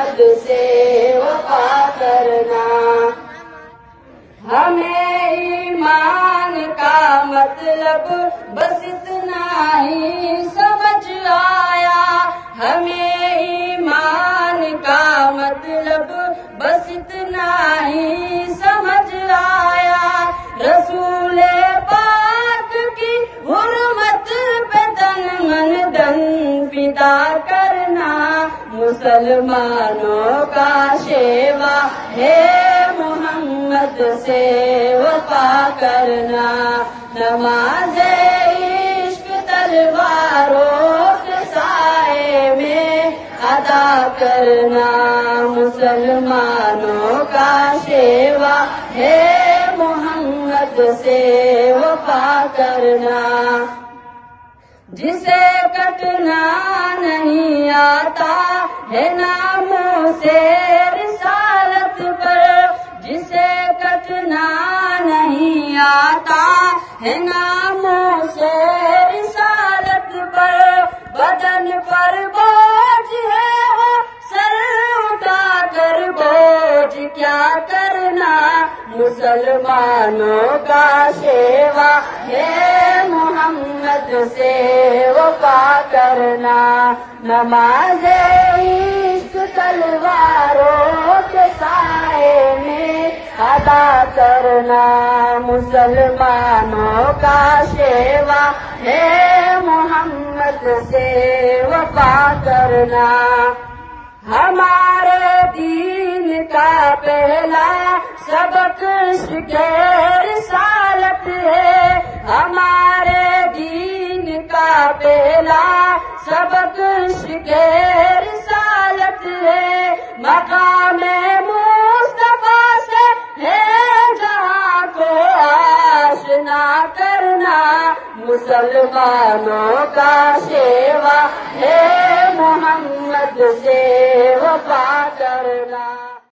محمد سے وفا کرنا. ہمیں ایمان کا مطلب بس اتنا ہی سمجھ آیا. ہمیں ایمان کا مطلب بس اتنا ہی سمجھ آیا. رسول پاک کی حرمت پہ تن من دن فدا کرنا. مسلمانوں کا شیوا ہے محمد سے وفا کرنا. نماز عشق تلواروں کے سائے میں ادا کرنا. مسلمانوں کا شیوا ہے محمد سے وفا کرنا. جسے کٹنا نہیں آتا ہے ناموں سے رسالت پر. جسے کٹنا نہیں آتا ہے ناموں سے رسالت پر. بدن پر بوجھ ہے وہ سر اٹھا کر بوجھ کیا کرنا. مسلمانوں کا شیوا ہے محمد سے وفا کرنا. نماز عشق تلواروں کے سائے میں ادا کرنا. مسلمانوں کا شیوا ہے محمد سے وفا کرنا. ہمارے دین کا پہلا سبق عشق رسالت ہے. ہمارے دین کا پہلا سبق عشق رسالت ہے. مقام مصطفیٰ سے ہے جہاں کو آشنا کرنا. مسلمانوں کا شیوا ہے محمد سے وفا کرنا.